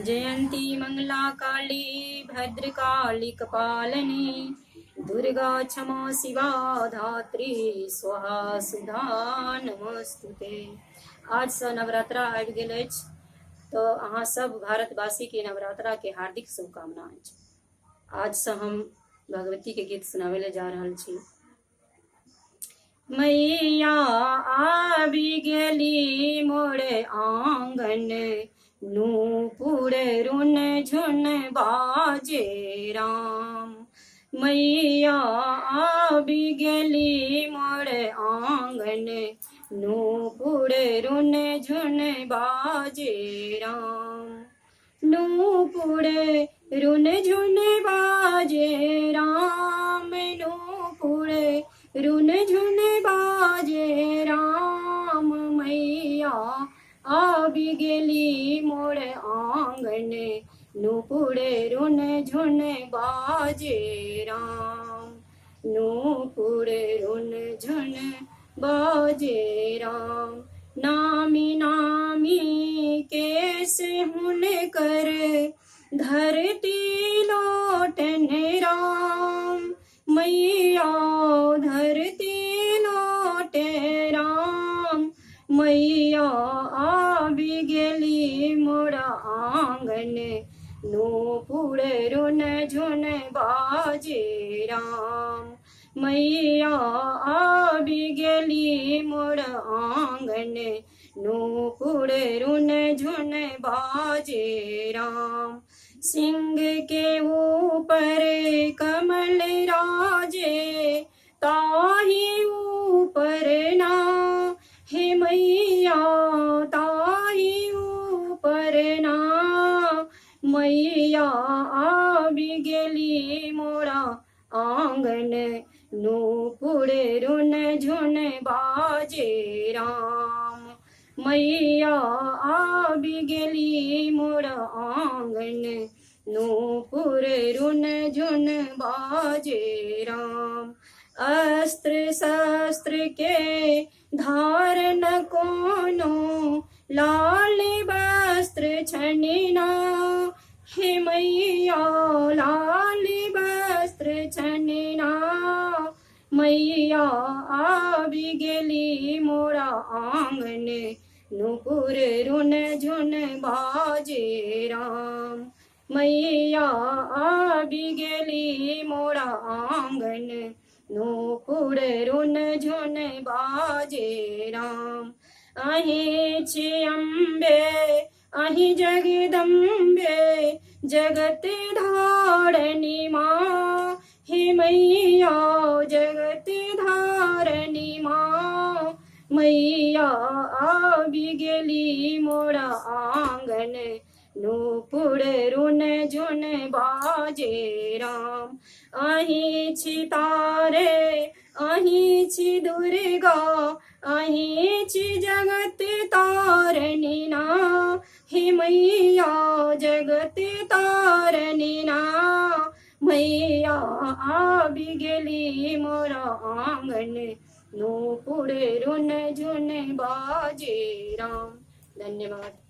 जयंती मंगला काली भद्रकाली कपालिनी दुर्गा क्षमा शिवा धात्री स्वाहा सुधा नमस्तुते। आज से नवरात्रा आबि गेल अछि, तो अहाँ सब भारतवासी के नवरात्रा के हार्दिक शुभकामना। आज से हम भगवती के गीत सुनावे ले जा रहल छी। मैया आबि गेली मोरे आंगन, नूपुर रुन झुन बाजे राम। मैया आबि गेली मोरे आंगन, नूपुर रुन झुन बाजे राम। नूपुर रुन झुन बाजे राम, नूपुर रुन झुन बाजे राम। मैया आबि गेली मोर आंगन, नूपुर रुन झुन बाजे राम। नूपुर रुन झुन बाजे राम। नामी नामी केस हुनकर, धरती लोटन राम। मैया धरती लोटे राम। मैया आबि गेली मोरा आंगन, नूपुर रुन झुन बाजे राम। मैया आबि गेली मोरा आंगन, नूपुर रुन झुन बाजे राम। सिंह के ऊपर कमल राजे, ताही ऊपर ना हे मैया, ताही ऊपर ना। मैया आबि गेली मोरा आंगन, नूपुर रुन झुन बाजे राम। मैया आबि गेली मोरा आंगन, नूपुर रुन झुन बाजे राम। अस्त्र शस्त्र के धारण कोनो, लाल वस्त्र छनिना हे मैया, लाल वस्त्र छनिना। मैया आबि गेली मोरा आंगन, नूपुर रुन झुन बाजे राम। मैया आबि गेली मोरा आंगन, नूपुर रुन झुन बाजे राम। अहि छी अम्बे अहि जगदम्बे, जगत धारणी माँ हे मैया, जगत धारणी माँ। मैया आबि गेली मोरा आंगन, नूपुर रुन झुन बाजे राम। अहि छी तारे अहि छी दुर्गा, अहि छी जगत तारणी ना हे मैया, जगत तारणी ना। मैया आबि गेली मोरा आंगन, नूपुर रुन झुन बाजे राम। धन्यवाद।